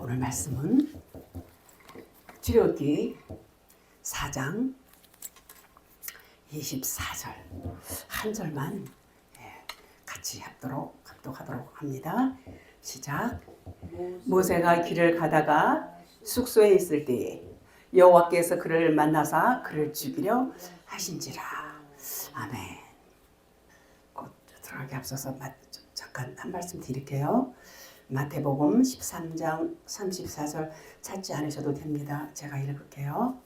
오늘 말씀은 출애굽기 4장 24절 한 절만 같이 합독하도록 합니다. 시작. 모세가 길을 가다가 숙소에 있을 때에 여호와께서 그를 만나사 그를 죽이려 하신지라. 아멘. 곧 들어가기 앞서서 잠깐 한 말씀 드릴게요. 마태복음 13장 34절 찾지 않으셔도 됩니다. 제가 읽을게요.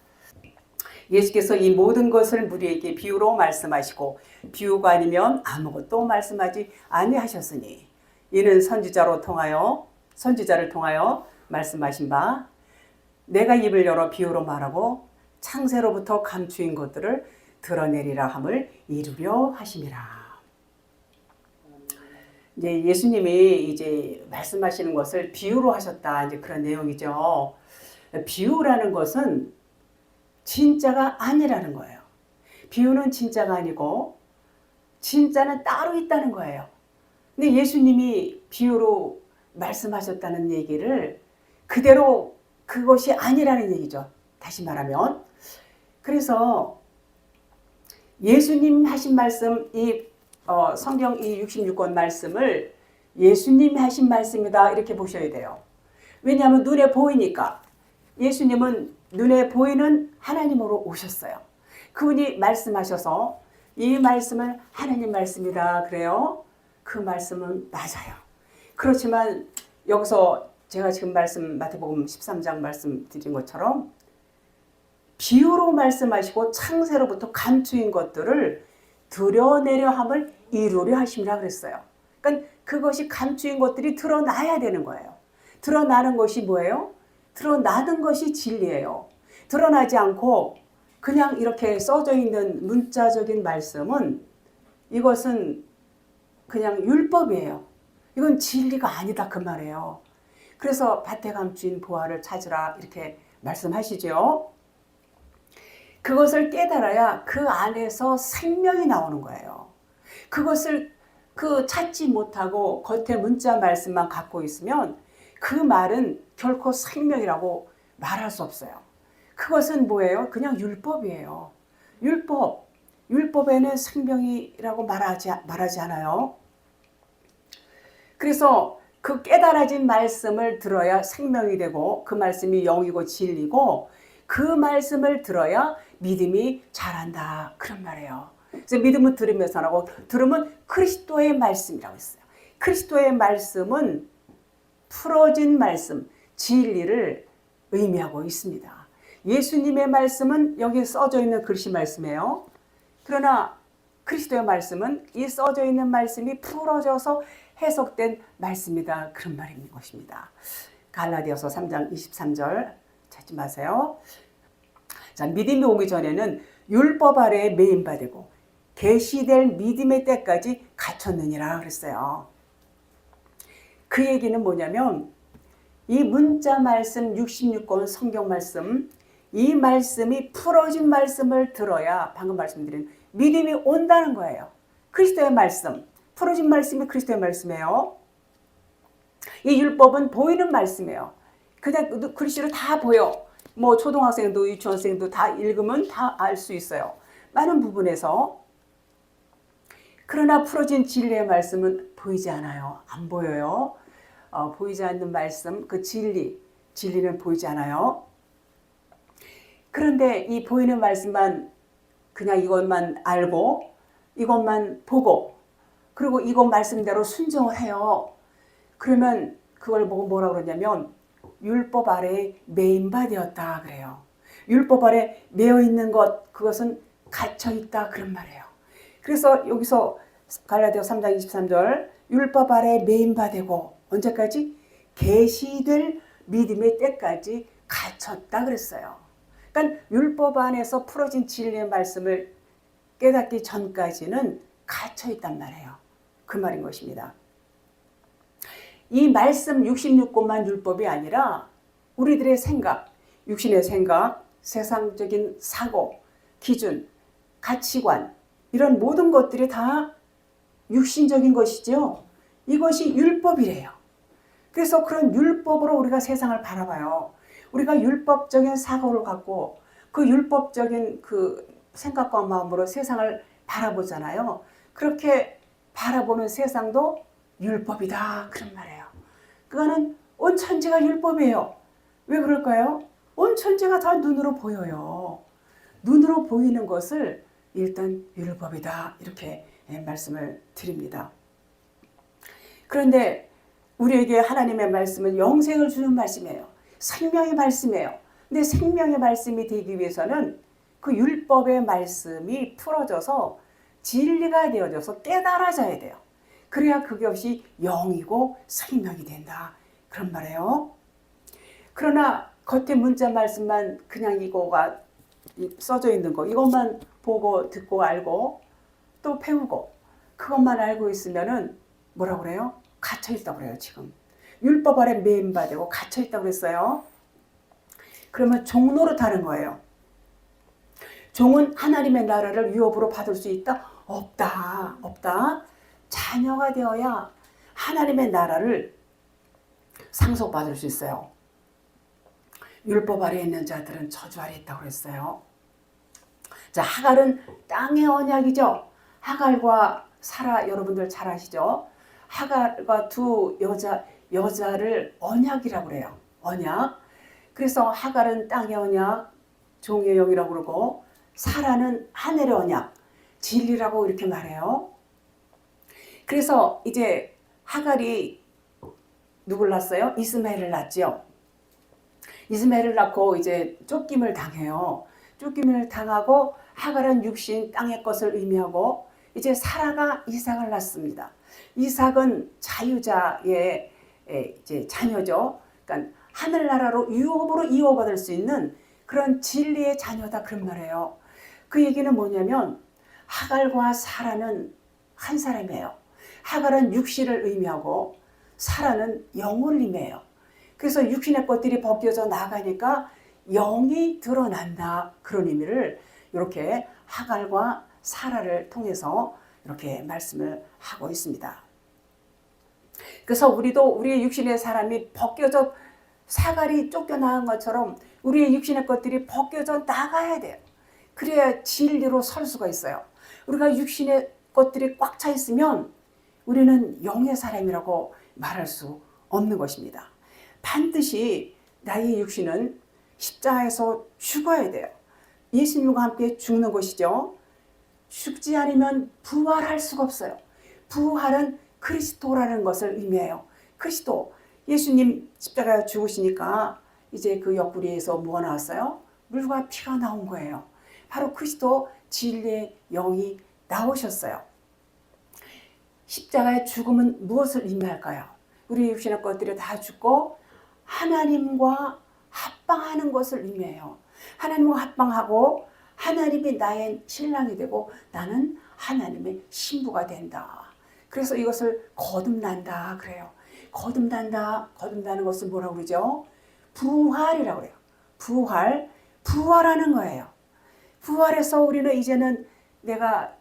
예수께서 이 모든 것을 무리에게 비유로 말씀하시고 비유가 아니면 아무것도 말씀하지 아니하셨으니 이는 선지자를 통하여 말씀하신 바 내가 입을 열어 비유로 말하고 창세로부터 감추인 것들을 드러내리라 함을 이루려 하심이라. 이제 예수님이 이제 말씀하시는 것을 비유로 하셨다, 이제 그런 내용이죠. 비유라는 것은 진짜가 아니라는 거예요. 비유는 진짜가 아니고 진짜는 따로 있다는 거예요. 근데 예수님이 비유로 말씀하셨다는 얘기를 그대로 그것이 아니라는 얘기죠. 다시 말하면. 그래서 예수님 하신 말씀, 성경 이 66권 말씀을 예수님이 하신 말씀이다 이렇게 보셔야 돼요. 왜냐하면 눈에 보이니까. 예수님은 눈에 보이는 하나님으로 오셨어요. 그분이 말씀하셔서 이 말씀은 하나님 말씀이다 그래요. 그 말씀은 맞아요. 그렇지만 여기서 제가 지금 마태복음 13장 말씀드린 것처럼 비유로 말씀하시고 창세로부터 감추인 것들을 드러내려 함을 이루려 하심이라 그랬어요. 그러니까 그것이 감추인 것들이 드러나야 되는 거예요. 드러나는 것이 뭐예요? 드러나는 것이 진리예요. 드러나지 않고 그냥 이렇게 써져 있는 문자적인 말씀은 이것은 그냥 율법이에요. 이건 진리가 아니다 그 말이에요. 그래서 밭에 감추인 보화를 찾으라 이렇게 말씀하시죠. 그것을 깨달아야 그 안에서 생명이 나오는 거예요. 그것을 찾지 못하고 겉에 문자 말씀만 갖고 있으면 그 말은 결코 생명이라고 말할 수 없어요. 그것은 뭐예요? 그냥 율법이에요. 율법에는 생명이라고 말하지 않아요. 그래서 그 깨달아진 말씀을 들어야 생명이 되고 그 말씀이 영이고 진리고 그 말씀을 들어야 믿음이 자란다 그런 말이에요. 그래서 믿음은 들으면서 하고 들으면 그리스도의 말씀이라고 했어요. 그리스도의 말씀은 풀어진 말씀, 진리를 의미하고 있습니다. 예수님의 말씀은 여기 써져 있는 글씨 말씀이에요. 그러나 그리스도의 말씀은 이 써져 있는 말씀이 풀어져서 해석된 말씀이다 그런 말인 것입니다. 갈라디아서 3장 23절 찾지 마세요. 자, 믿음이 오기 전에는 율법 아래에 매인바되고 계시될 믿음의 때까지 갇혔느니라 그랬어요. 그 얘기는 뭐냐면 이 문자 말씀 66권 성경 말씀 이 말씀이 풀어진 말씀을 들어야 방금 말씀드린 믿음이 온다는 거예요. 그리스도의 말씀, 풀어진 말씀이 그리스도의 말씀이에요. 이 율법은 보이는 말씀이에요. 그냥 글씨로 다 보여. 뭐 초등학생도 유치원생도 다 읽으면 다 알 수 있어요. 많은 부분에서. 그러나 풀어진 진리의 말씀은 보이지 않아요. 안 보여요. 보이지 않는 말씀, 그 진리는 보이지 않아요. 그런데 이 보이는 말씀만 그냥 이것만 알고 이것만 보고 그리고 이것 말씀대로 순종을 해요. 그러면 그걸 보고 뭐라고 그러냐면 율법 아래에 매인바 되었다 그래요. 율법 아래 매여 있는 것 그것은 갇혀 있다 그런 말이에요. 그래서 여기서 갈라디아 3장 23절 율법 아래 매인바 되고 언제까지? 계시될 믿음의 때까지 갇혔다 그랬어요. 그러니까 율법 안에서 풀어진 진리의 말씀을 깨닫기 전까지는 갇혀 있단 말이에요. 그 말인 것입니다. 이 말씀 66권만 율법이 아니라 우리들의 생각, 육신의 생각, 세상적인 사고, 기준, 가치관 이런 모든 것들이 다 육신적인 것이죠. 이것이 율법이래요. 그래서 그런 율법으로 우리가 세상을 바라봐요. 우리가 율법적인 사고를 갖고 그 율법적인 그 생각과 마음으로 세상을 바라보잖아요. 그렇게 바라보는 세상도 율법이다 그런 말이에요. 그거는 온 천지가 율법이에요. 왜 그럴까요? 온 천지가 다 눈으로 보여요. 눈으로 보이는 것을 일단 율법이다 이렇게 말씀을 드립니다. 그런데 우리에게 하나님의 말씀은 영생을 주는 말씀이에요. 생명의 말씀이에요. 근데 생명의 말씀이 되기 위해서는 그 율법의 말씀이 풀어져서 진리가 되어져서 깨달아져야 돼요. 그래야 그것이 영이고 생명이 된다 그런 말이에요. 그러나 겉에 문자 말씀만 그냥 이거가 써져 있는 거 이것만 보고 듣고 알고 또 배우고 그것만 알고 있으면은 뭐라고 그래요? 갇혀 있다고 그래요. 지금 율법 아래 매임받고 갇혀 있다고 그랬어요. 그러면 종 노릇하는 거예요. 종은 하나님의 나라를 유업으로 받을 수 있다? 없다. 없다. 자녀가 되어야 하나님의 나라를 상속받을 수 있어요. 율법 아래에 있는 자들은 저주 아래에 있다고 그랬어요. 자, 하갈은 땅의 언약이죠. 하갈과 사라 여러분들 잘 아시죠? 하갈과 두 여자를 언약이라고 그래요. 언약. 그래서 하갈은 땅의 언약, 종의 영이라고 그러고 사라는 하늘의 언약, 진리라고 이렇게 말해요. 그래서 이제 하갈이 누굴 낳았어요? 이스마엘을 낳았죠. 이스마엘을 낳고 이제 쫓김을 당해요. 쫓김을 당하고 하갈은 육신 땅의 것을 의미하고 이제 사라가 이삭을 낳습니다. 이삭은 자유자의 이제 자녀죠. 그러니까 하늘나라로 유업으로 이어받을 수 있는 그런 진리의 자녀다 그런 말이에요. 그 얘기는 뭐냐면 하갈과 사라는 한 사람이에요. 하갈은 육신을 의미하고 사라는 영을 의미해요. 그래서 육신의 것들이 벗겨져 나가니까 영이 드러난다 그런 의미를 이렇게 하갈과 사라를 통해서 이렇게 말씀을 하고 있습니다. 그래서 우리도 우리의 육신의 사람이 벗겨져 사갈이 쫓겨나간 것처럼 우리의 육신의 것들이 벗겨져 나가야 돼요. 그래야 진리로 설 수가 있어요. 우리가 육신의 것들이 꽉 차 있으면 우리는 영의 사람이라고 말할 수 없는 것입니다. 반드시 나의 육신은 십자가에서 죽어야 돼요. 예수님과 함께 죽는 것이죠. 죽지 않으면 부활할 수가 없어요. 부활은 그리스도라는 것을 의미해요. 그리스도, 예수님 십자가에 죽으시니까 이제 그 옆구리에서 뭐가 나왔어요? 물과 피가 나온 거예요. 바로 그리스도 진리의 영이 나오셨어요. 십자가의 죽음은 무엇을 의미할까요? 우리 육신의 것들이 다 죽고 하나님과 합방하는 것을 의미해요. 하나님과 합방하고 하나님이 나의 신랑이 되고 나는 하나님의 신부가 된다. 그래서 이것을 거듭난다 그래요. 거듭난다는 것은 뭐라고 그러죠? 부활이라고 그래요. 부활하는 거예요. 부활해서 우리는 이제는 내가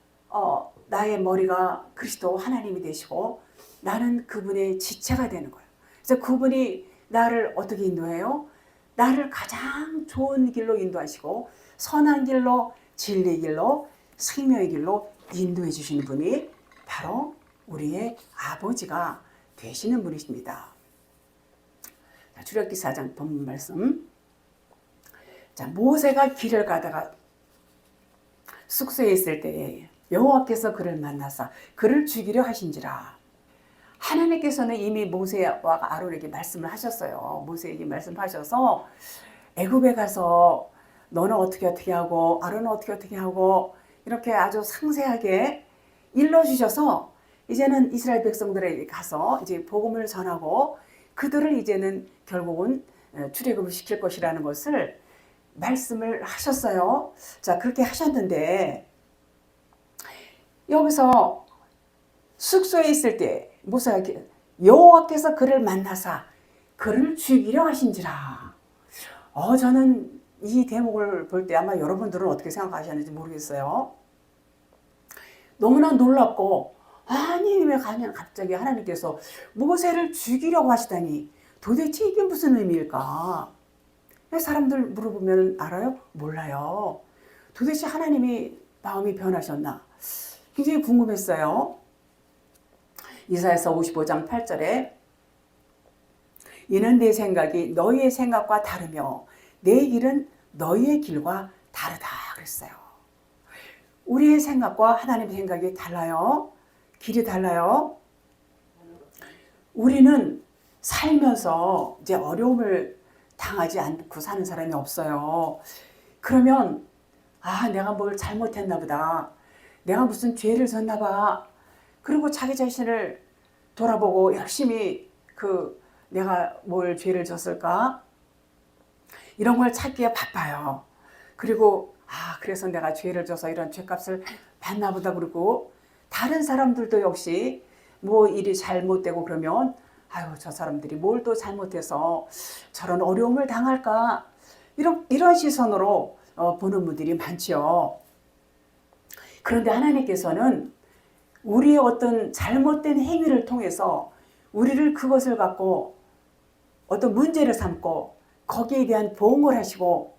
나의 머리가 그리스도 하나님이 되시고 나는 그분의 지체가 되는 거예요. 그래서 그분이 나를 어떻게 인도해요? 나를 가장 좋은 길로 인도하시고 선한 길로, 진리의 길로, 생명의 길로 인도해 주시는 분이 바로 우리의 아버지가 되시는 분이십니다. 출애굽기 4장 본문 말씀. 자, 모세가 길을 가다가 숙소에 있을 때에 여호와께서 그를 만나사 그를 죽이려 하신지라. 하나님께서는 이미 모세와 아론에게 말씀을 하셨어요. 모세에게 말씀하셔서 애굽에 가서 너는 어떻게 하고 아론은 어떻게 하고 이렇게 아주 상세하게 일러주셔서 이제는 이스라엘 백성들에게 가서 이제 복음을 전하고 그들을 이제는 결국은 출애굽을 시킬 것이라는 것을 말씀을 하셨어요. 자, 그렇게 하셨는데 여기서 숙소에 있을 때 모세가 여호와께서 그를 만나사 그를 죽이려 하신지라. 저는 이 대목을 볼 때 아마 여러분들은 어떻게 생각하셨는지 모르겠어요. 너무나 놀랍고 아니 왜 가면 갑자기 하나님께서 모세를 죽이려고 하시다니 도대체 이게 무슨 의미일까? 사람들 물어보면 알아요? 몰라요. 도대체 하나님이 마음이 변하셨나? 굉장히 궁금했어요. 이사야서 55장 8절에 이는 내 생각이 너희의 생각과 다르며 내 길은 너희의 길과 다르다 그랬어요. 우리의 생각과 하나님의 생각이 달라요. 길이 달라요. 우리는 살면서 이제 어려움을 당하지 않고 사는 사람이 없어요. 그러면 내가 뭘 잘못했나 보다. 내가 무슨 죄를 졌나 봐. 그리고 자기 자신을 돌아보고 열심히 내가 뭘 죄를 졌을까? 이런 걸 찾기에 바빠요. 그리고 그래서 내가 죄를 져서 이런 죄값을 받나 보다 그러고 다른 사람들도 역시 뭐 일이 잘못되고 그러면 저 사람들이 뭘 또 잘못해서 저런 어려움을 당할까? 이런 시선으로 보는 분들이 많죠. 그런데 하나님께서는 우리의 어떤 잘못된 행위를 통해서 우리를 그것을 갖고 어떤 문제를 삼고 거기에 대한 보응을 하시고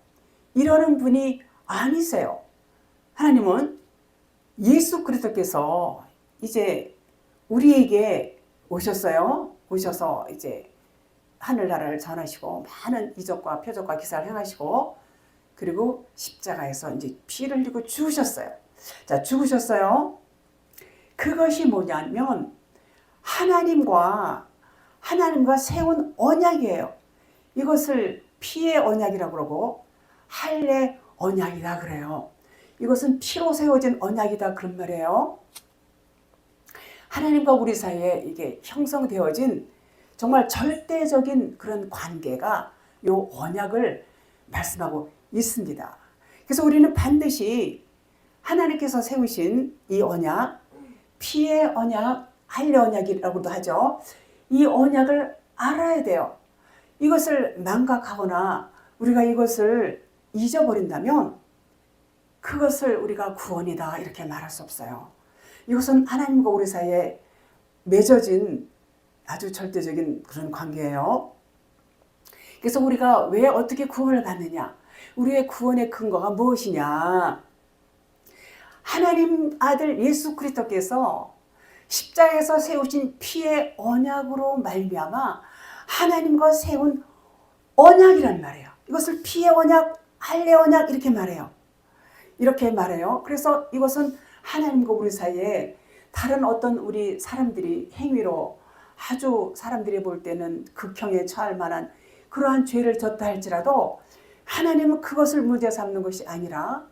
이러는 분이 아니세요. 하나님은 예수 그리스도께서 이제 우리에게 오셨어요. 오셔서 이제 하늘나라를 전하시고 많은 이적과 표적과 기사를 행하시고 그리고 십자가에서 이제 피를 흘리고 죽으셨어요. 자, 죽으셨어요. 그것이 뭐냐면 하나님과 세운 언약이에요. 이것을 피의 언약이라고 그러고 할례 언약이다 그래요. 이것은 피로 세워진 언약이다 그런 말이에요. 하나님과 우리 사이에 이게 형성되어진 정말 절대적인 그런 관계가 요 언약을 말씀하고 있습니다. 그래서 우리는 반드시 하나님께서 세우신 이 언약, 피의 언약, 할례 언약이라고도 하죠. 이 언약을 알아야 돼요. 이것을 망각하거나 우리가 이것을 잊어버린다면 그것을 우리가 구원이다 이렇게 말할 수 없어요. 이것은 하나님과 우리 사이에 맺어진 아주 절대적인 그런 관계예요. 그래서 우리가 왜 어떻게 구원을 받느냐? 우리의 구원의 근거가 무엇이냐? 하나님 아들 예수 그리스도께서 십자가에서 세우신 피의 언약으로 말미암아 하나님과 세운 언약이란 말이에요. 이것을 피의 언약, 할례 언약 이렇게 말해요. 이렇게 말해요. 그래서 이것은 하나님과 우리 사이에 다른 어떤 우리 사람들이 행위로 아주 사람들이 볼 때는 극형에 처할 만한 그러한 죄를 졌다 할지라도 하나님은 그것을 문제 삼는 것이 아니라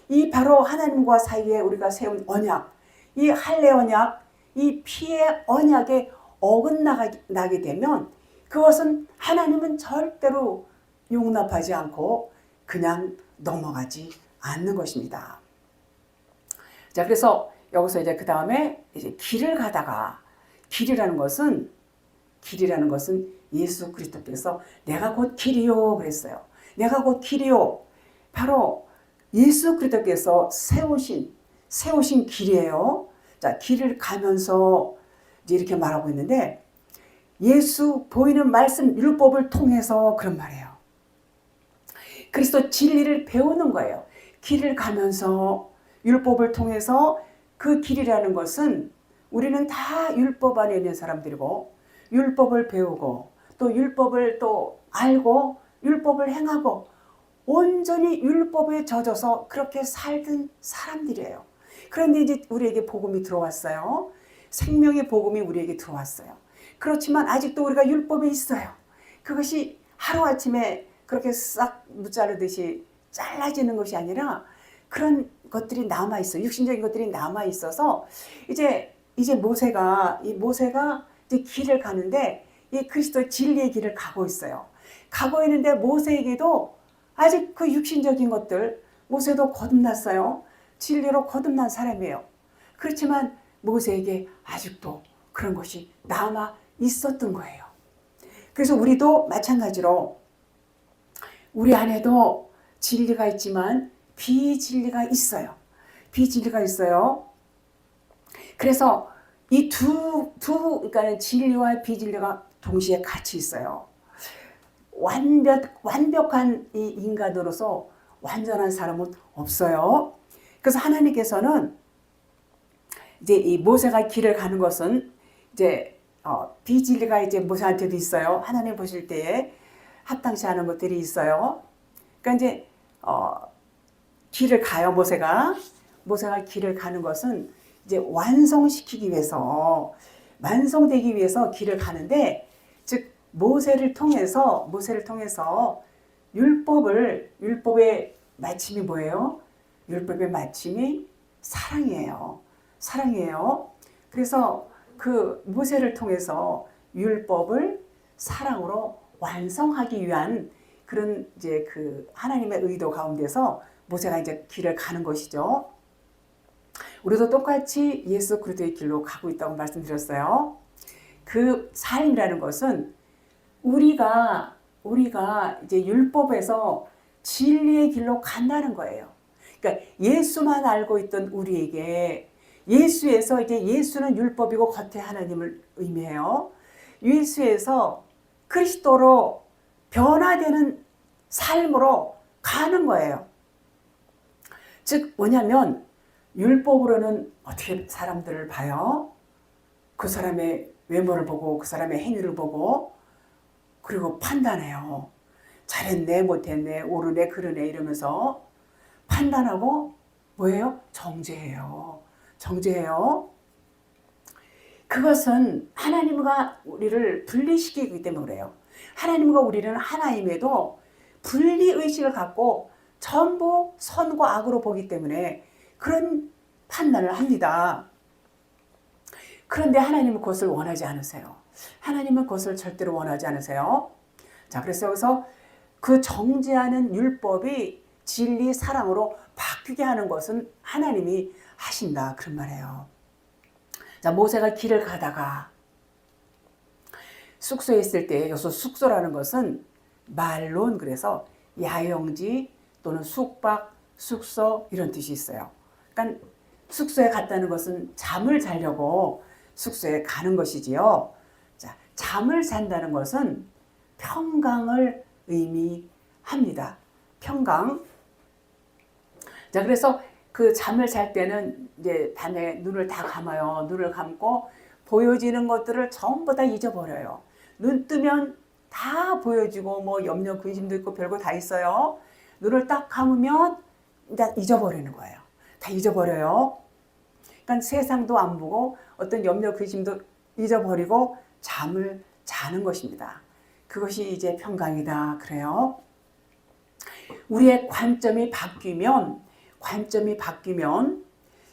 이 바로 하나님과 사이에 우리가 세운 언약, 이 할례 언약, 이 피의 언약에 어긋나게 되면 그것은 하나님은 절대로 용납하지 않고 그냥 넘어가지 않는 것입니다. 자, 그래서 여기서 이제 그 다음에 이제 길이라는 것은 예수 그리스도께서 내가 곧 길이요 그랬어요. 내가 곧 길이요. 바로 예수 그리스도께서 세우신 길이에요. 자, 길을 가면서 이제 이렇게 말하고 있는데 예수 보이는 말씀 율법을 통해서 그런 말이에요. 그리스도 진리를 배우는 거예요. 길을 가면서 율법을 통해서 그 길이라는 것은 우리는 다 율법 안에 있는 사람들이고 율법을 배우고 또 율법을 또 알고 율법을 행하고 온전히 율법에 젖어서 그렇게 살던 사람들이에요. 그런데 이제 우리에게 복음이 들어왔어요. 생명의 복음이 우리에게 들어왔어요. 그렇지만 아직도 우리가 율법에 있어요. 그것이 하루아침에 그렇게 싹 무자르듯이 잘라지는 것이 아니라 그런 것들이 남아있어요. 육신적인 것들이 남아있어서 이제 모세가 이제 길을 가는데 이 그리스도의 진리의 길을 가고 있어요. 가고 있는데 모세에게도 아직 그 육신적인 것들, 모세도 거듭났어요. 진리로 거듭난 사람이에요. 그렇지만 모세에게 아직도 그런 것이 남아 있었던 거예요. 그래서 우리도 마찬가지로 우리 안에도 진리가 있지만 비진리가 있어요. 비진리가 있어요. 그래서 이 그러니까 진리와 비진리가 동시에 같이 있어요. 완벽한 이 인간으로서 완전한 사람은 없어요. 그래서 하나님께서는 이제 이 모세가 길을 가는 것은 이제 비진리가 이제 모세한테도 있어요. 하나님 보실 때에 합당치 않은 것들이 있어요. 그러니까 이제 길을 가요. 모세가 길을 가는 것은 이제 완성시키기 위해서, 완성되기 위해서 길을 가는데, 즉 모세를 통해서 율법의 마침이 뭐예요? 율법의 마침이 사랑이에요. 사랑이에요. 그래서 그 모세를 통해서 율법을 사랑으로 완성하기 위한 그런 이제 그 하나님의 의도 가운데서 모세가 이제 길을 가는 것이죠. 우리도 똑같이 예수 그리스도의 길로 가고 있다고 말씀드렸어요. 그 삶이라는 것은 우리가 이제 율법에서 진리의 길로 간다는 거예요. 그러니까 예수만 알고 있던 우리에게 예수에서 이제 예수는 율법이고 겉에 하나님을 의미해요. 예수에서 그리스도로 변화되는 삶으로 가는 거예요. 즉 뭐냐면 율법으로는 어떻게 사람들을 봐요? 그 사람의 외모를 보고 그 사람의 행위를 보고 그리고 판단해요. 잘했네 못했네 옳으네 그르네 이러면서 판단하고 뭐예요? 정죄해요. 정죄해요. 그것은 하나님과 우리를 분리시키기 때문에 그래요. 하나님과 우리는 하나임에도 분리의식을 갖고 전부 선과 악으로 보기 때문에 그런 판단을 합니다. 그런데 하나님은 그것을 원하지 않으세요. 하나님은 그것을 절대로 원하지 않으세요. 자, 그래서 여기서 그 정죄하는 율법이 진리, 사랑으로 바뀌게 하는 것은 하나님이 하신다. 그런 말이에요. 자, 모세가 길을 가다가 숙소에 있을 때, 여기서 숙소라는 것은 말론, 그래서 야영지 또는 숙박, 숙소 이런 뜻이 있어요. 그러니까 숙소에 갔다는 것은 잠을 자려고 숙소에 가는 것이지요. 자, 잠을 잔다는 것은 평강을 의미합니다. 평강. 자, 그래서 그 잠을 잘 때는 이제 밤에 눈을 다 감아요. 눈을 감고 보여지는 것들을 전부 다 잊어버려요. 눈 뜨면 다 보여지고 뭐 염려 근심도 있고 별거 다 있어요. 눈을 딱 감으면 이제 잊어버리는 거예요. 다 잊어버려요. 그러니까 세상도 안 보고 어떤 염려 근심도 잊어버리고 잠을 자는 것입니다. 그것이 이제 평강이다 그래요. 우리의 관점이 바뀌면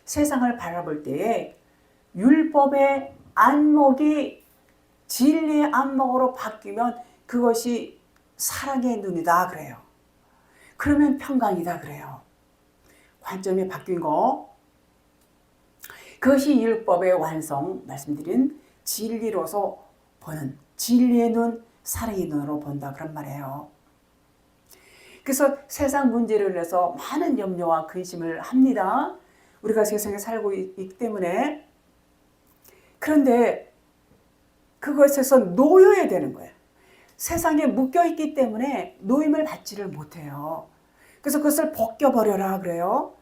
세상을 바라볼 때에 율법의 안목이 진리의 안목으로 바뀌면 그것이 사랑의 눈이다 그래요. 그러면 평강이다 그래요. 관점이 바뀐 거. 그것이 율법의 완성, 말씀드린 진리로서 보는 진리의 눈, 사랑의 눈으로 본다 그런 말이에요. 그래서 세상 문제를 위해서 많은 염려와 근심을 합니다. 우리가 세상에 살고 있기 때문에. 그런데 그것에서 놓여야 되는 거예요. 세상에 묶여있기 때문에 놓임을 받지를 못해요. 그래서 그것을 벗겨버려라 그래요.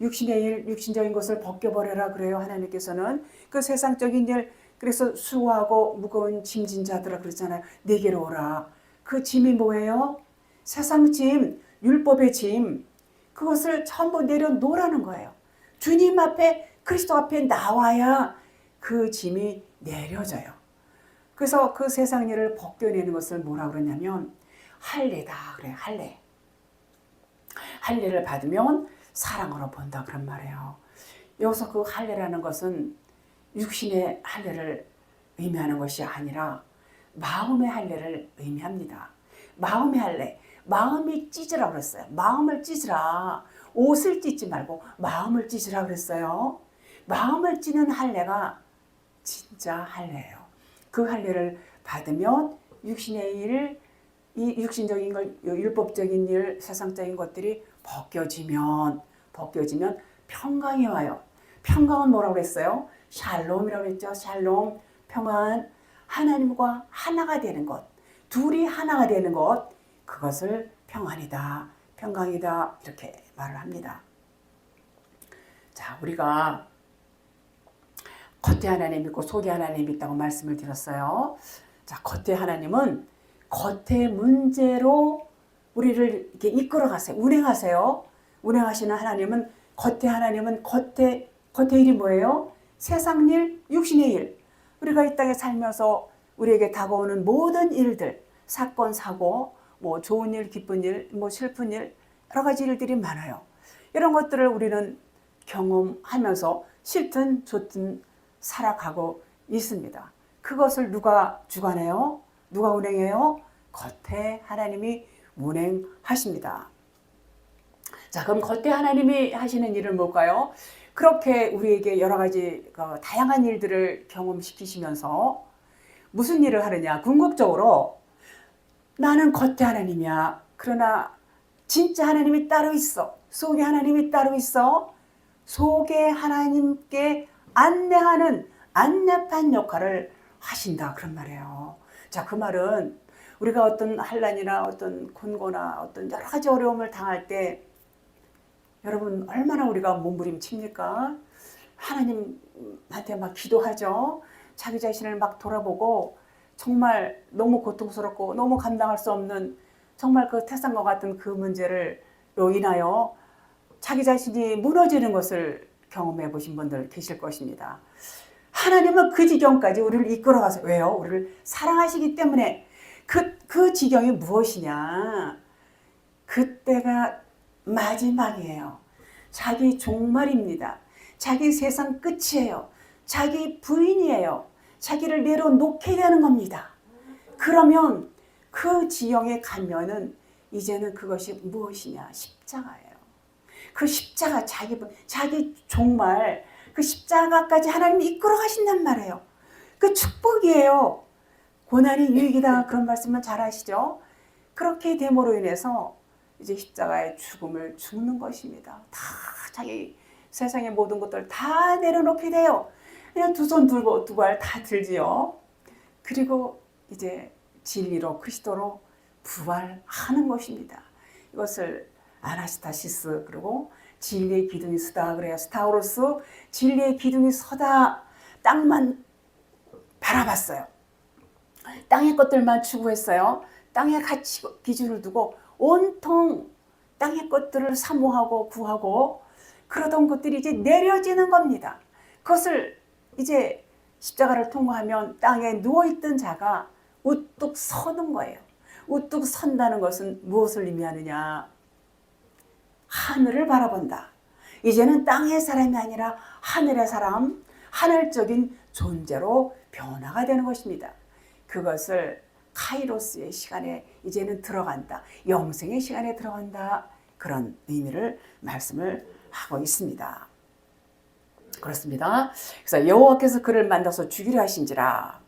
육신의 일, 육신적인 것을 벗겨버려라 그래요. 하나님께서는 그 세상적인 일, 그래서 수고하고 무거운 짐진 자들아 그러잖아요. 내게로 오라. 그 짐이 뭐예요? 세상 짐, 율법의 짐, 그것을 전부 내려놓으라는 거예요. 주님 앞에, 그리스도 앞에 나와야 그 짐이 내려져요. 그래서 그 세상 일을 벗겨내는 것을 뭐라 그러냐면 할례다 그래요. 할례. 할례를 받으면 사랑으로 본다 그런 말이에요. 여기서 그 할례라는 것은 육신의 할례를 의미하는 것이 아니라 마음의 할례를 의미합니다. 마음의 할례. 마음이 찢으라 그랬어요. 마음을 찢으라. 옷을 찢지 말고 마음을 찢으라 그랬어요. 마음을 찢는 할례가 진짜 할례예요. 그 할례를 받으면 육신의 일, 이 육신적인 걸, 율법적인 일, 세상적인 것들이 벗겨지면 평강이 와요. 평강은 뭐라고 그랬어요? 샬롬이라고 했죠. 샬롬, 평안, 하나님과 하나가 되는 것, 둘이 하나가 되는 것, 그것을 평안이다, 평강이다 이렇게 말을 합니다. 자, 우리가 겉에 하나님 있고 속에 하나님 있다고 말씀을 드렸어요. 자, 겉에 하나님은 겉의 문제로 우리를 이렇게 이끌어 가세요. 운행하세요. 운행하시는 하나님은 겉에 일이 뭐예요? 세상 일, 육신의 일. 우리가 이 땅에 살면서 우리에게 다가오는 모든 일들, 사건, 사고, 뭐 좋은 일, 기쁜 일, 뭐 슬픈 일, 여러 가지 일들이 많아요. 이런 것들을 우리는 경험하면서 싫든 좋든 살아가고 있습니다. 그것을 누가 주관해요? 누가 운행해요? 겉에 하나님이 운행하십니다. 자, 그럼 겉에 하나님이 하시는 일은 뭘까요? 그렇게 우리에게 여러 가지 다양한 일들을 경험시키시면서 무슨 일을 하느냐? 궁극적으로 나는 겉에 하나님이야. 그러나 진짜 하나님이 따로 있어. 속에 하나님이 따로 있어. 속에 하나님께 안내하는 안내판 역할을 하신다. 그런 말이에요. 자, 그 말은 우리가 어떤 환난이나 어떤 곤고나 어떤 여러 가지 어려움을 당할 때 여러분 얼마나 우리가 몸부림칩니까? 하나님한테 막 기도하죠. 자기 자신을 막 돌아보고 정말 너무 고통스럽고 너무 감당할 수 없는 정말 그 태산과 같은 그 문제를 인하여 자기 자신이 무너지는 것을 경험해 보신 분들 계실 것입니다. 하나님은 그 지경까지 우리를 이끌어가서 왜요? 우리를 사랑하시기 때문에 그 지경이 무엇이냐? 그때가 마지막이에요. 자기 종말입니다. 자기 세상 끝이에요. 자기 부인이에요. 자기를 내려놓게 되는 겁니다. 그러면 그 지경에 가면은 이제는 그것이 무엇이냐? 십자가예요. 그 십자가 자기 종말 그 십자가까지 하나님이 이끌어 가신단 말이에요. 그 축복이에요. 고난이 유익이다 그런 말씀은 잘 아시죠? 그렇게 됨으로 인해서 이제 십자가의 죽음을 죽는 것입니다. 다 자기 세상의 모든 것들 다 내려놓게 돼요. 그냥 두 손 들고 두 발 다 들지요. 그리고 이제 진리로 그리스도로 부활하는 것입니다. 이것을 아나스타시스 그리고 진리의 기둥이 서다 그래요. 스타우로스 진리의 기둥이 서다. 땅만 바라봤어요. 땅의 것들만 추구했어요. 땅의 가치 기준을 두고 온통 땅의 것들을 사모하고 구하고 그러던 것들이 이제 내려지는 겁니다. 그것을 이제 십자가를 통과하면 땅에 누워있던 자가 우뚝 서는 거예요. 우뚝 선다는 것은 무엇을 의미하느냐? 하늘을 바라본다. 이제는 땅의 사람이 아니라 하늘의 사람, 하늘적인 존재로 변화가 되는 것입니다. 그것을 카이로스의 시간에 이제는 들어간다. 영생의 시간에 들어간다. 그런 의미를 말씀을 하고 있습니다. 그렇습니다. 그래서 여호와께서 그를 만나서 죽이려 하신지라.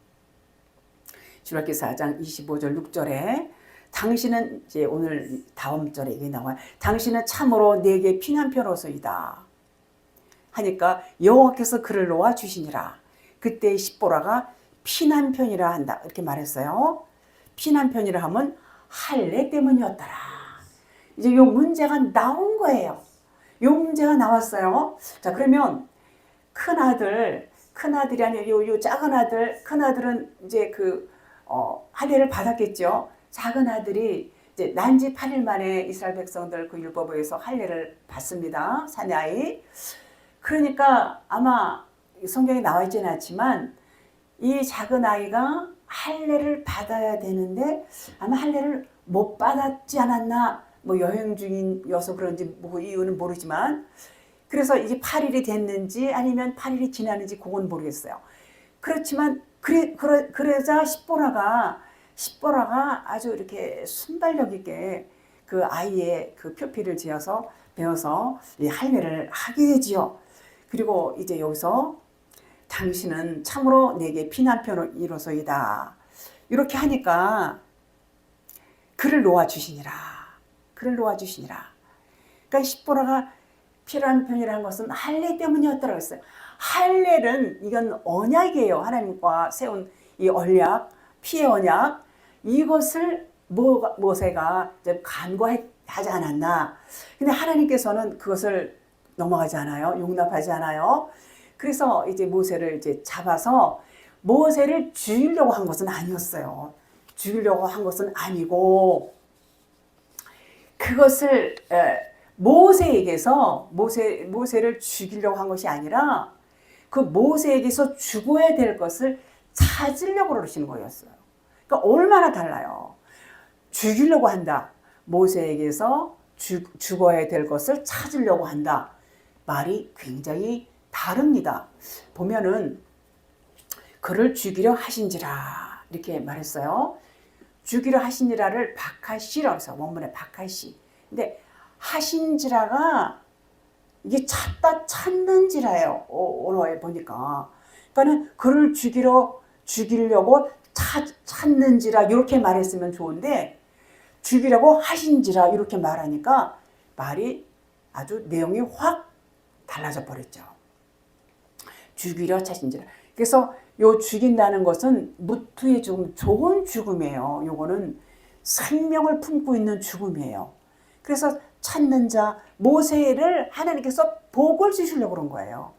출애굽기 4장 25절 6절에 당신은 이제 오늘 다음 절에 이게 나와요. 당신은 참으로 내게 피난처로소이다. 하니까 여호와께서 그를 놓아 주시니라. 그때 십보라가 피난편이라 한다. 이렇게 말했어요. 피난편이라 하면 할례 때문이었더라. 이제 요 문제가 나온 거예요. 요 문제가 나왔어요. 자, 그러면 큰아들이 아니라 요 작은 아들, 큰아들은 이제 할례를 받았겠죠. 작은 아들이 이제 난지 8일 만에 이스라엘 백성들 그 율법에서 할례를 받습니다. 사내아이. 그러니까 아마 성경에 나와 있지는 않지만 이 작은 아이가 할례를 받아야 되는데 아마 할례를 못 받았지 않았나, 뭐 여행 중이어서 그런지 뭐 이유는 모르지만 그래서 이게 8일이 됐는지 아니면 8일이 지났는지 그건 모르겠어요. 그렇지만 그러자 십보라가 아주 이렇게 순발력 있게 그 아이의 그 표피를 베어서 이 할례를 하게 되지요. 그리고 이제 여기서 당신은 참으로 내게 피난처로소이다. 이렇게 하니까 그를 놓아주시니라. 그러니까 십보라가 피난처라는 것은 할례 때문이었다고 했어요. 할례는 이건 언약이에요. 하나님과 세운 이 언약, 피의 언약, 이것을 모세가 이제 간과하지 않았나. 근데 하나님께서는 그것을 넘어가지 않아요. 용납하지 않아요. 그래서 이제 모세를 이제 잡아서 모세를 죽이려고 한 것은 아니었어요. 죽이려고 한 것은 아니고, 그것을 모세에게서 모세를 죽이려고 한 것이 아니라 그 모세에게서 죽어야 될 것을 찾으려고 그러시는 거였어요. 그러니까 얼마나 달라요. 죽이려고 한다. 모세에게서 죽어야 될 것을 찾으려고 한다. 말이 굉장히 다릅니다. 보면은 그를 죽이려 하신지라 이렇게 말했어요. 죽이려 하신지라를 박하시라고 해서 원문에 박하시. 근데 하신지라가 이게 찾는지라예요. 언어에 보니까. 그러니까는 그를 죽이려고 찾는지라 이렇게 말했으면 좋은데 죽이려고 하신지라 이렇게 말하니까 말이 아주 내용이 확 달라져 버렸죠. 죽이려 찾신지라. 그래서 요 죽인다는 것은 무투의 죽음, 좋은 죽음이에요. 요거는 생명을 품고 있는 죽음이에요. 그래서 찾는 자, 모세를 하나님께서 복을 주시려고 그런 거예요.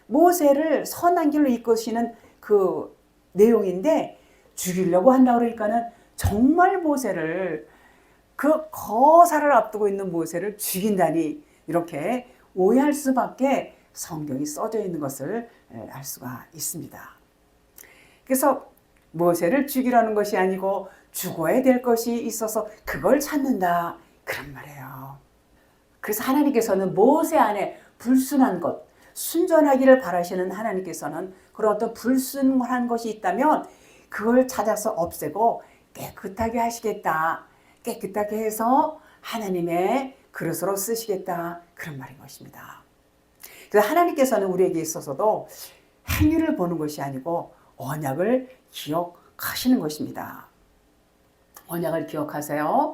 모세를 선한 길로 이끄시는 그 내용인데 죽이려고 한다고 그러니까는 정말 모세를, 그 거사를 앞두고 있는 모세를 죽인다니 이렇게 오해할 수밖에 성경이 써져 있는 것을 알 수가 있습니다. 그래서 모세를 죽이라는 것이 아니고 죽어야 될 것이 있어서 그걸 찾는다 그런 말이에요. 그래서 하나님께서는 모세 안에 불순한 것, 순전하기를 바라시는 하나님께서는 그런 어떤 불순한 것이 있다면 그걸 찾아서 없애고 깨끗하게 하시겠다. 깨끗하게 해서 하나님의 그릇으로 쓰시겠다 그런 말인 것입니다. 그래서 하나님께서는 우리에게 있어서도 행위를 보는 것이 아니고 언약을 기억하시는 것입니다. 언약을 기억하세요.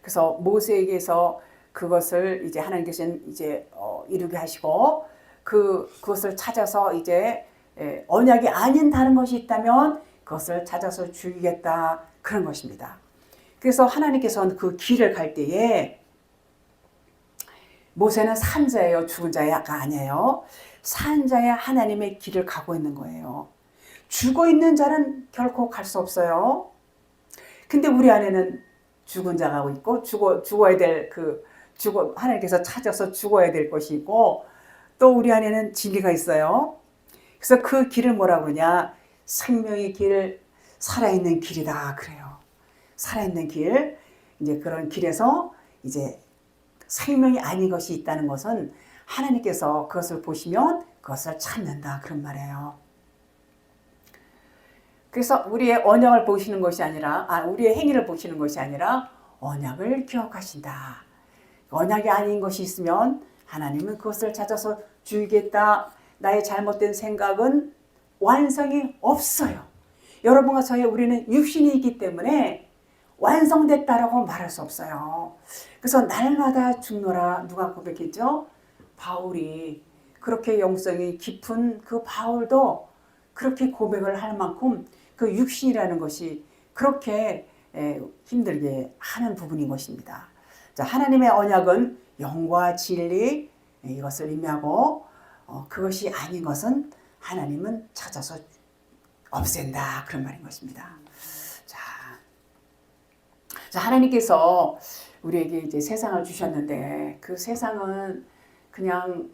그래서 모세에게서 그것을 이제 하나님께서는 이제 이루게 하시고 그것을 찾아서 이제 언약이 아닌 다른 것이 있다면 그것을 찾아서 죽이겠다 그런 것입니다. 그래서 하나님께서는 그 길을 갈 때에 모세는 산자예요. 죽은 자가 아니에요. 산자의 하나님의 길을 가고 있는 거예요. 죽어 있는 자는 결코 갈 수 없어요. 근데 우리 안에는 죽은 자가 있고 죽어야 될 하나님께서 찾아서 죽어야 될 것이 있고 또 우리 안에는 진리가 있어요. 그래서 그 길을 뭐라 그러냐? 생명의 길, 살아있는 길이다 그래요. 살아있는 길, 이제 그런 길에서 이제 생명이 아닌 것이 있다는 것은 하나님께서 그것을 보시면 그것을 찾는다 그런 말이에요. 그래서 우리의 언약을 보시는 것이 아니라, 우리의 행위를 보시는 것이 아니라 언약을 기억하신다. 언약이 아닌 것이 있으면 하나님은 그것을 찾아서 죽이겠다. 나의 잘못된 생각은 완성이 없어요. 여러분과 저의 우리는 육신이 있기 때문에 완성됐다라고 말할 수 없어요. 그래서 날마다 죽노라 누가 고백했죠? 바울이 그렇게 영성이 깊은 그 바울도 그렇게 고백을 할 만큼 그 육신이라는 것이 그렇게 힘들게 하는 부분인 것입니다. 자, 하나님의 언약은 영과 진리 이것을 의미하고 그것이 아닌 것은 하나님은 찾아서 없앤다 그런 말인 것입니다. 자, 하나님께서 우리에게 이제 세상을 주셨는데 그 세상은 그냥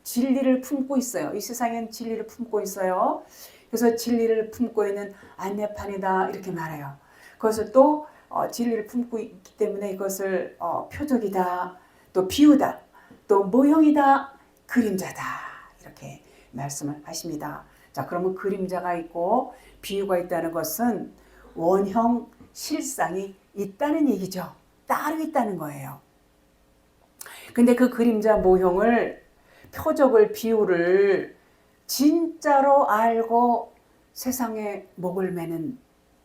진리를 품고 있어요. 이 세상엔 진리를 품고 있어요. 그래서 진리를 품고 있는 안내판이다 이렇게 말해요. 그것을 또 진리를 품고 있기 때문에 이것을 표적이다, 또 비유다, 또 모형이다, 그림자다 이렇게 말씀을 하십니다. 자, 그러면 그림자가 있고 비유가 있다는 것은 원형 실상이 있다는 얘기죠. 따로 있다는 거예요. 근데 그 그림자 모형을 표적을 비유를 진짜로 알고 세상에 목을 매는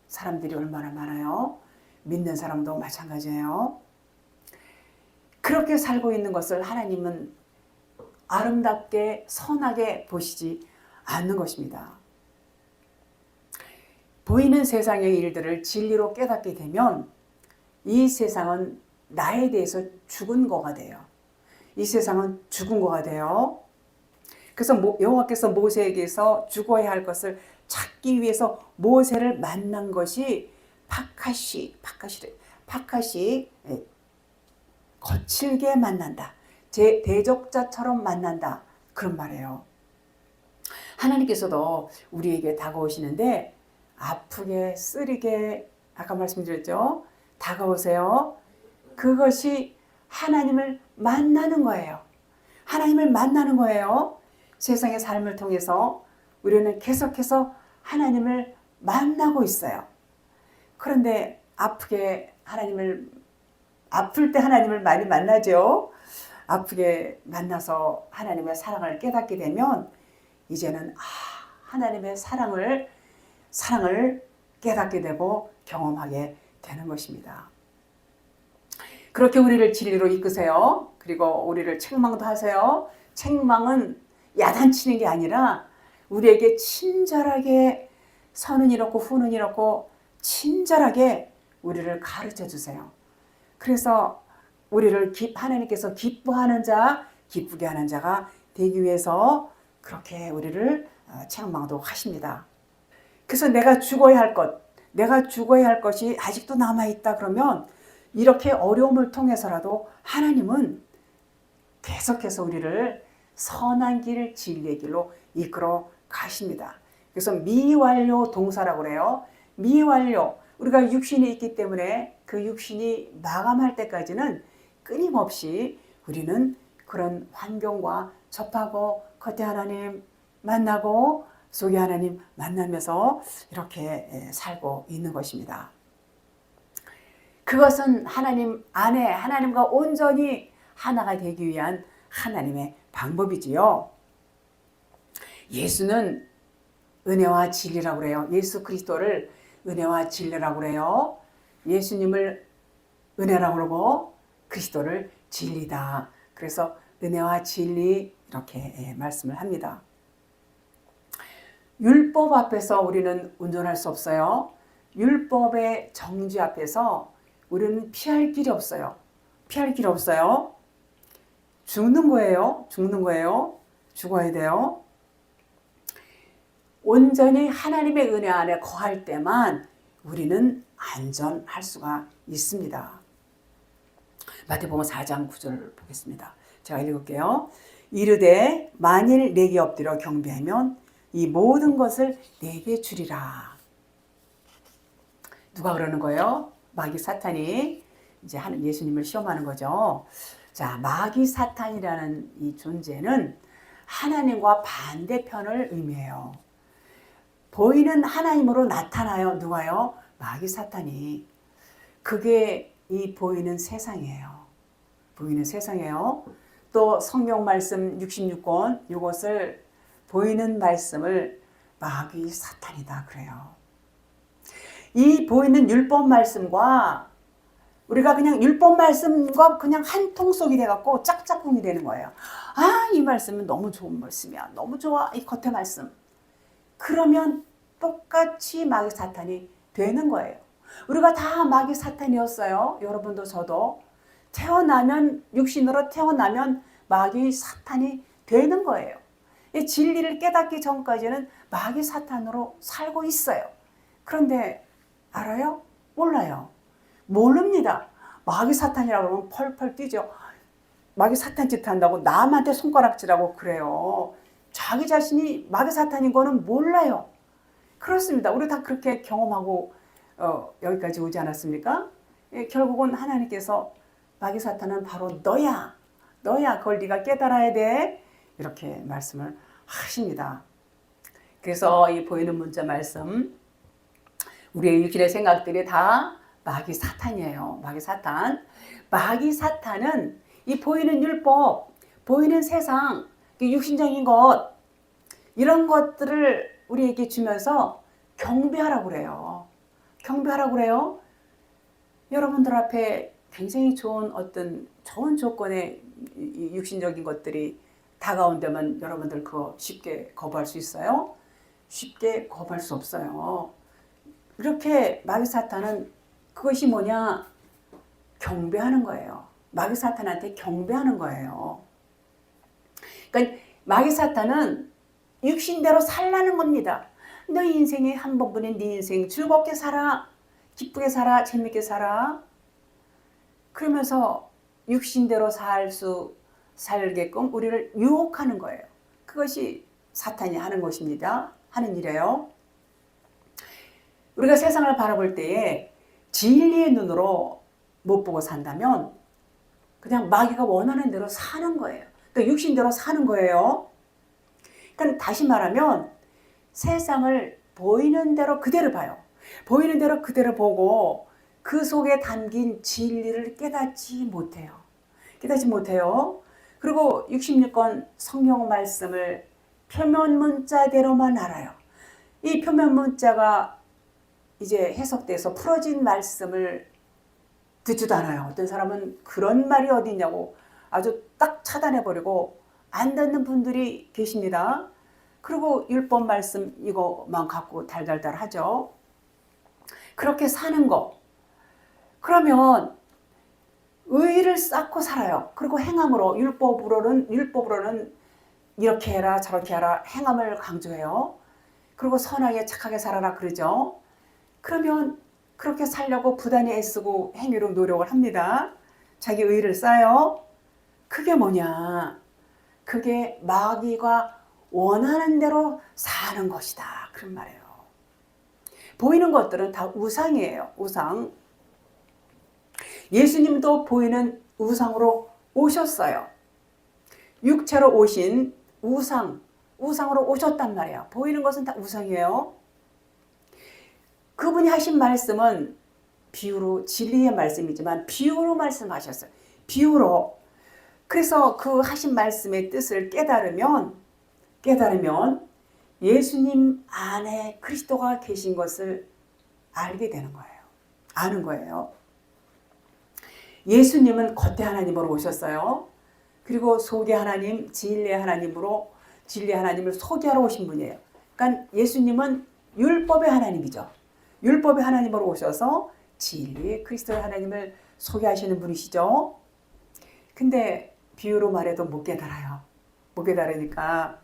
사람들이 얼마나 많아요. 믿는 사람도 마찬가지예요. 그렇게 살고 있는 것을 하나님은 아름답게 선하게 보시지 않는 것입니다. 보이는 세상의 일들을 진리로 깨닫게 되면 이 세상은 나에 대해서 죽은 거가 돼요. 이 세상은 죽은 거가 돼요. 그래서 여호와께서 모세에게서 죽어야 할 것을 찾기 위해서 모세를 만난 것이 파카시 거칠게 만난다. 제 대적자처럼 만난다. 그런 말이에요. 하나님께서도 우리에게 다가오시는데 아프게 쓰리게 아까 말씀드렸죠. 다가오세요. 그것이 하나님을 만나는 거예요. 하나님을 만나는 거예요. 세상의 삶을 통해서 우리는 계속해서 하나님을 만나고 있어요. 그런데 아플 때 하나님을 많이 만나죠. 아프게 만나서 하나님의 사랑을 깨닫게 되면 이제는 하나님의 사랑을 깨닫게 되고 경험하게 되는 것입니다. 그렇게 우리를 진리로 이끄세요. 그리고 우리를 책망도 하세요. 책망은 야단치는 게 아니라 우리에게 친절하게 선은 이렇고 후는 이렇고 친절하게 우리를 가르쳐 주세요. 그래서 우리를 하나님께서 기뻐하는 자, 기쁘게 하는 자가 되기 위해서 그렇게 우리를 책망도 하십니다. 그래서 내가 죽어야 할 것이 아직도 남아있다 그러면 이렇게 어려움을 통해서라도 하나님은 계속해서 우리를 선한 길, 진리의 길로 이끌어 가십니다. 그래서 미완료 동사라고 그래요. 미완료. 우리가 육신이 있기 때문에 그 육신이 마감할 때까지는 끊임없이 우리는 그런 환경과 접하고 겉에 하나님 만나고 속에 하나님 만나면서 이렇게 살고 있는 것입니다. 그것은 하나님 안에 하나님과 온전히 하나가 되기 위한 하나님의 방법이지요. 예수는 은혜와 진리라고 그래요. 예수 그리스도를 은혜와 진리라고 그래요. 예수님을 은혜라고 그러고 그리스도를 진리다. 그래서 은혜와 진리 이렇게 말씀을 합니다. 율법 앞에서 우리는 온전할 수 없어요. 율법의 정죄 앞에서 우리는 피할 길이 없어요. 피할 길이 없어요. 죽는 거예요. 죽어야 돼요. 온전히 하나님의 은혜 안에 거할 때만 우리는 안전할 수가 있습니다. 마태복음 4장 9절 보겠습니다. 제가 읽을게요. 이르되 만일 내게 엎드려 경배하면 이 모든 것을 내게 주리라. 누가 그러는 거예요? 마귀 사탄이 이제 예수님을 시험하는 거죠. 자, 마귀 사탄이라는 이 존재는 하나님과 반대편을 의미해요. 보이는 하나님으로 나타나요. 누가요? 마귀 사탄이. 그게 이 보이는 세상이에요. 보이는 세상이에요. 또 성경 말씀 66권 이것을 보이는 말씀을 마귀 사탄이다 그래요. 이 보이는 율법 말씀과 우리가 그냥 율법 말씀과 그냥 한 통속이 돼갖고 짝짝꿍이 되는 거예요. 이 말씀은 너무 좋은 말씀이야. 너무 좋아. 이 겉에 말씀. 그러면 똑같이 마귀 사탄이 되는 거예요. 우리가 다 마귀 사탄이었어요. 여러분도 저도. 육신으로 태어나면 마귀 사탄이 되는 거예요. 이 진리를 깨닫기 전까지는 마귀 사탄으로 살고 있어요. 그런데 알아요? 몰라요. 모릅니다. 마귀 사탄이라고 그러면 펄펄 뛰죠. 마귀 사탄 짓 한다고 남한테 손가락질하고 그래요. 자기 자신이 마귀 사탄인 거는 몰라요. 그렇습니다. 우리 다 그렇게 경험하고 여기까지 오지 않았습니까? 결국은 하나님께서 마귀 사탄은 바로 너야. 그걸 네가 깨달아야 돼. 이렇게 말씀을 하십니다. 그래서 이 보이는 문자 말씀 우리의 육신의 생각들이 다 마귀 사탄이에요. 마귀 사탄. 마귀 사탄은 이 보이는 율법, 보이는 세상, 육신적인 것 이런 것들을 우리에게 주면서 경배하라고 그래요. 경배하라고 그래요. 여러분들 앞에 굉장히 좋은 조건의 육신적인 것들이 다가온다면 여러분들 그거 쉽게 거부할 수 있어요? 쉽게 거부할 수 없어요. 이렇게 마귀 사탄은 그것이 뭐냐? 경배하는 거예요. 마귀 사탄한테 경배하는 거예요. 그러니까 마귀 사탄은 육신대로 살라는 겁니다. 너 인생에 한 번뿐인 네 인생 즐겁게 살아, 기쁘게 살아, 재밌게 살아. 그러면서 육신대로 살게끔 우리를 유혹하는 거예요. 그것이 사탄이 하는 것입니다. 하는 일이에요. 우리가 세상을 바라볼 때에 진리의 눈으로 못 보고 산다면 그냥 마귀가 원하는 대로 사는 거예요. 그러니까 육신대로 사는 거예요. 그러니까 다시 말하면 세상을 보이는 대로 그대로 봐요. 보이는 대로 그대로 보고 그 속에 담긴 진리를 깨닫지 못해요. 깨닫지 못해요. 그리고 66권 성경 말씀을 표면 문자대로만 알아요. 이 표면 문자가 이제 해석돼서 풀어진 말씀을 듣지도 않아요. 어떤 사람은 그런 말이 어디 있냐고 아주 딱 차단해버리고 안 듣는 분들이 계십니다. 그리고 율법 말씀 이거만 갖고 달달달 하죠. 그렇게 사는 거. 그러면 의의를 쌓고 살아요. 그리고 행함으로 율법으로는 이렇게 해라 저렇게 해라 행함을 강조해요. 그리고 선하게 착하게 살아라 그러죠. 그러면 그렇게 살려고 부단히 애쓰고 행위로 노력을 합니다. 자기 의의를 쌓아요. 그게 뭐냐? 그게 마귀가 원하는 대로 사는 것이다. 그런 말이에요. 보이는 것들은 다 우상이에요. 우상. 예수님도 보이는 우상으로 오셨어요. 육체로 오신 우상으로 오셨단 말이에요. 보이는 것은 다 우상이에요. 그분이 하신 말씀은 비유로 진리의 말씀이지만 비유로 말씀하셨어요. 비유로. 그래서 그 하신 말씀의 뜻을 깨달으면 예수님 안에 그리스도가 계신 것을 알게 되는 거예요. 아는 거예요. 예수님은 겉에 하나님으로 오셨어요. 그리고 속의 하나님, 진리의 하나님을 소개하러 오신 분이에요. 그러니까 예수님은 율법의 하나님이죠. 율법의 하나님으로 오셔서 진리의 그리스도의 하나님을 소개하시는 분이시죠. 근데 비유로 말해도 못 깨달아요. 못 깨달으니까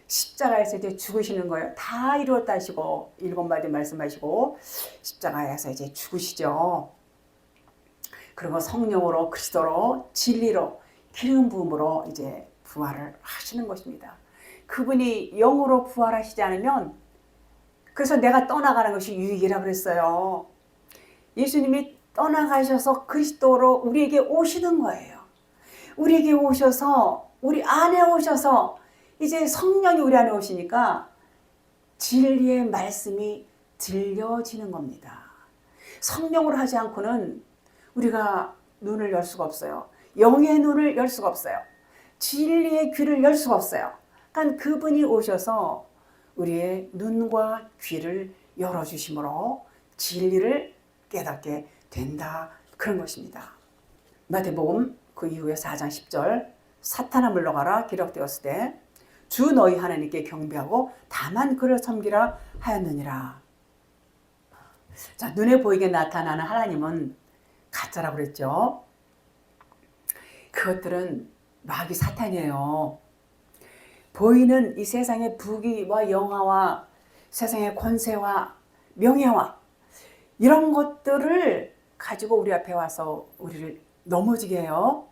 십자가에서 이제 죽으시는 거예요. 다 이루었다 하시고 7마디 말씀하시고 십자가에서 이제 죽으시죠. 그리고 성령으로 그리스도로 진리로 기름 부음으로 이제 부활을 하시는 것입니다. 그분이 영으로 부활하시지 않으면 그래서 내가 떠나가는 것이 유익이라 그랬어요. 예수님이 떠나가셔서 그리스도로 우리에게 오시는 거예요. 우리에게 오셔서 우리 안에 오셔서 이제 성령이 우리 안에 오시니까 진리의 말씀이 들려지는 겁니다. 성령으로 하지 않고는 우리가 눈을 열 수가 없어요. 영의 눈을 열 수가 없어요. 진리의 귀를 열 수가 없어요. 그러니까 그분이 오셔서 우리의 눈과 귀를 열어주심으로 진리를 깨닫게 된다. 그런 것입니다. 마태복음 그 이후에 4장 10절 사탄아 물러가라 기록되었을 때 주 너희 하나님께 경배하고 다만 그를 섬기라 하였느니라. 자, 눈에 보이게 나타나는 하나님은 가짜라고 그랬죠. 그것들은 마귀 사탄이에요. 보이는 이 세상의 부귀와 영화와 세상의 권세와 명예와 이런 것들을 가지고 우리 앞에 와서 우리를 넘어지게 해요.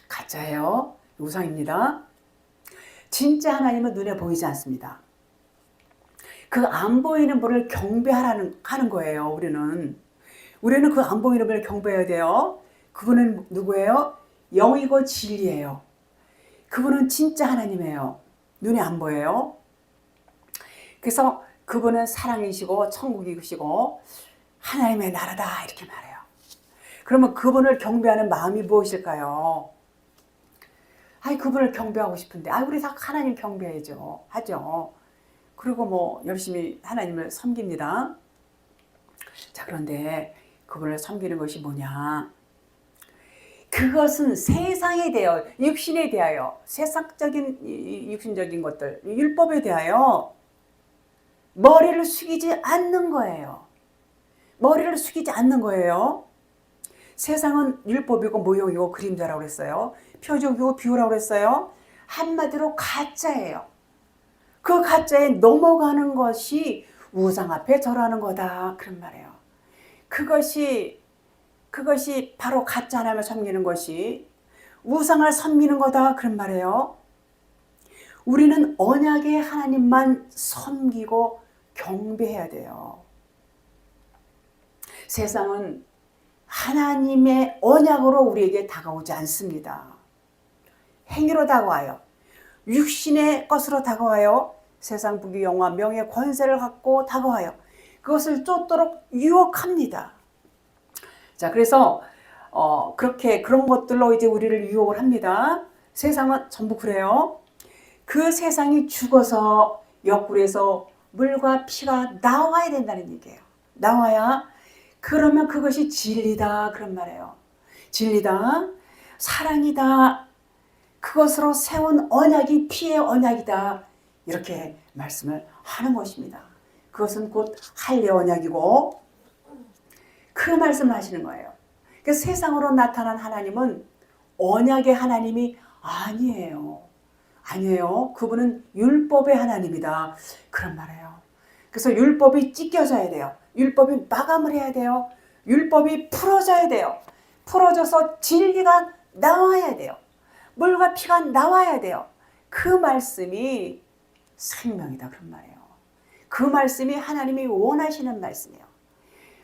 가짜예요. 우상입니다. 진짜 하나님은 눈에 보이지 않습니다. 그 안 보이는 분을 하는 거예요. 우리는 그 안 보이는 분을 경배해야 돼요. 그분은 누구예요? 영이고 진리예요. 그분은 진짜 하나님이에요. 눈에 안 보여요. 그래서 그분은 사랑이시고 천국이시고 하나님의 나라다 이렇게 말해요. 그러면 그분을 경배하는 마음이 무엇일까요? 그분을 경배하고 싶은데 우리 다 하나님 경배해야죠. 하죠. 그리고 뭐 열심히 하나님을 섬깁니다. 자, 그런데 그분을 섬기는 것이 뭐냐? 그것은 세상에 대하여, 육신에 대하여, 세상적인 육신적인 것들, 율법에 대하여 머리를 숙이지 않는 거예요. 머리를 숙이지 않는 거예요. 세상은 율법이고 모형이고 그림자라고 그랬어요. 표적이고 비유라고 그랬어요. 한마디로 가짜예요. 그 가짜에 넘어가는 것이 우상 앞에 절하는 거다, 그런 말이에요. 그것이 바로 가짜 하나님을 섬기는 것이 우상을 섬기는 거다, 그런 말이에요. 우리는 언약의 하나님만 섬기고 경배해야 돼요. 세상은 하나님의 언약으로 우리에게 다가오지 않습니다. 행위로 다가와요. 육신의 것으로 다가와요. 세상 부귀 영화 명예 권세를 갖고 다가와요. 그것을 쫓도록 유혹합니다. 자, 그래서 그렇게 그런 것들로 이제 우리를 유혹을 합니다. 세상은 전부 그래요. 그 세상이 죽어서 옆구리에서 물과 피가 나와야 된다는 얘기예요. 나와야, 그러면 그것이 진리다, 그런 말이에요. 진리다, 사랑이다, 그것으로 세운 언약이 피의 언약이다, 이렇게 말씀을 하는 것입니다. 그것은 곧 할례 언약이고 그 말씀을 하시는 거예요. 그래서 세상으로 나타난 하나님은 언약의 하나님이 아니에요. 아니에요. 그분은 율법의 하나님이다, 그런 말이에요. 그래서 율법이 찢겨져야 돼요. 율법이 마감을 해야 돼요. 율법이 풀어져야 돼요. 풀어져서 진리가 나와야 돼요. 물과 피가 나와야 돼요. 그 말씀이 생명이다, 그런 말이에요. 그 말씀이 하나님이 원하시는 말씀이에요.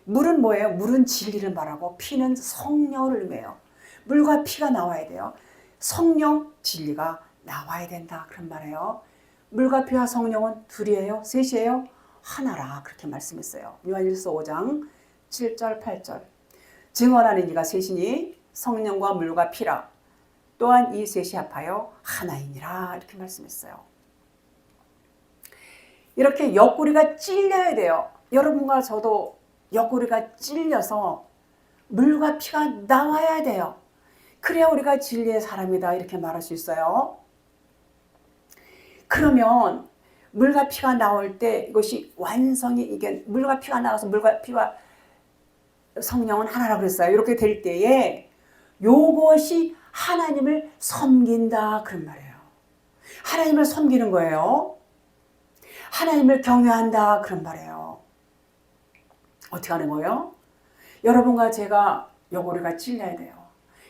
물은 뭐예요? 물은 진리를 말하고 피는 성령을 의미해요. 물과 피가 나와야 돼요. 성령, 진리가 나와야 된다, 그런 말이에요. 물과 피와 성령은 둘이에요? 셋이에요? 하나라, 그렇게 말씀했어요. 요한일서 5장 7절 8절. 증언하는 이가 셋이니 성령과 물과 피라. 또한 이 셋이 합하여 하나이니라, 이렇게 말씀했어요. 이렇게 옆구리가 찔려야 돼요. 여러분과 저도 옆구리가 찔려서 물과 피가 나와야 돼요. 그래야 우리가 진리의 사람이다, 이렇게 말할 수 있어요. 그러면 물과 피가 나올 때 이것이 완성이, 이게 물과 피가 나와서 물과 피와 성령은 하나라고 그랬어요. 이렇게 될 때에 요것이 하나님을 섬긴다, 그런 말이에요. 하나님을 섬기는 거예요. 하나님을 경외한다, 그런 말이에요. 어떻게 하는 거예요? 여러분과 제가 요구리가 찔려야 돼요.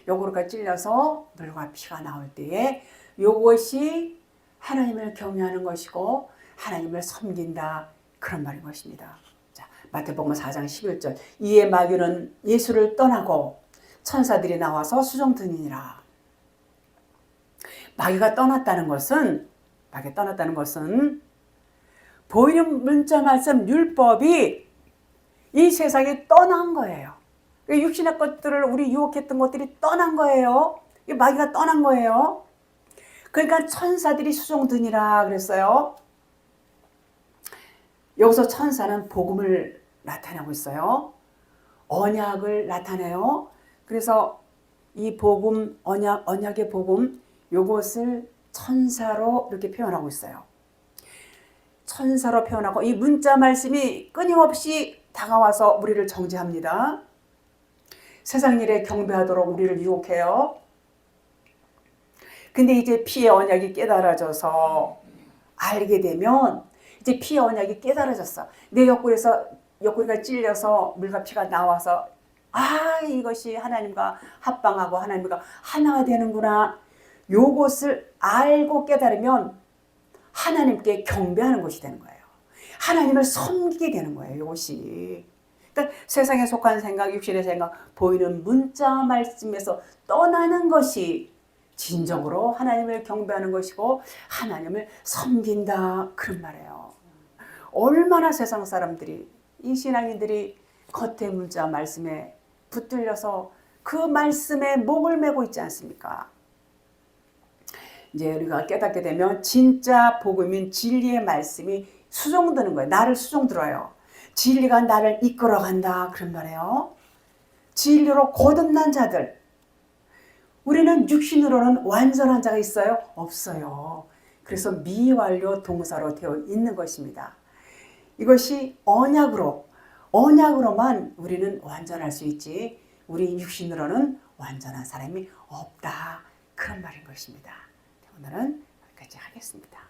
요구리가 찔려서 물과 피가 나올 때에 요것이 하나님을 경외하는 것이고 하나님을 섬긴다, 그런 말인 것입니다. 자, 마태복음 4장 11절. 이에 마귀는 예수를 떠나고 천사들이 나와서 수종드니라. 마귀가 떠났다는 것은 보이는 문자 말씀 율법이 이 세상에 떠난 거예요. 육신의 것들을 우리 유혹했던 것들이 떠난 거예요. 마귀가 떠난 거예요. 그러니까 천사들이 수종드니라 그랬어요. 여기서 천사는 복음을 나타내고 있어요. 언약을 나타내요. 그래서 이 복음, 언약의 복음, 요것을 천사로 이렇게 표현하고 있어요. 천사로 표현하고 이 문자 말씀이 끊임없이 다가와서 우리를 정죄합니다. 세상 일에 경배하도록 우리를 유혹해요. 근데 이제 피의 언약이 깨달아져서 알게 되면, 이제 피의 언약이 깨달아졌어. 내 옆구리가 찔려서 물과 피가 나와서 이것이 하나님과 합방하고 하나님과 하나가 되는구나. 요것을 알고 깨달으면 하나님께 경배하는 것이 되는 거예요. 하나님을 섬기게 되는 거예요, 이것이. 그러니까 세상에 속한 생각, 육신의 생각, 보이는 문자 말씀에서 떠나는 것이 진정으로 하나님을 경배하는 것이고 하나님을 섬긴다, 그런 말이에요. 얼마나 세상 사람들이, 이 신앙인들이 겉의 문자 말씀에 붙들려서 그 말씀에 목을 메고 있지 않습니까? 이제 우리가 깨닫게 되면 진짜 복음인 진리의 말씀이 수종드는 거예요. 나를 수종들어요. 진리가 나를 이끌어간다, 그런 말이에요. 진리로 거듭난 자들, 우리는 육신으로는 완전한 자가 있어요? 없어요. 그래서 미완료 동사로 되어 있는 것입니다. 이것이 언약으로만 우리는 완전할 수 있지 우리 육신으로는 완전한 사람이 없다. 그런 말인 것입니다. 오늘은 여기까지 하겠습니다.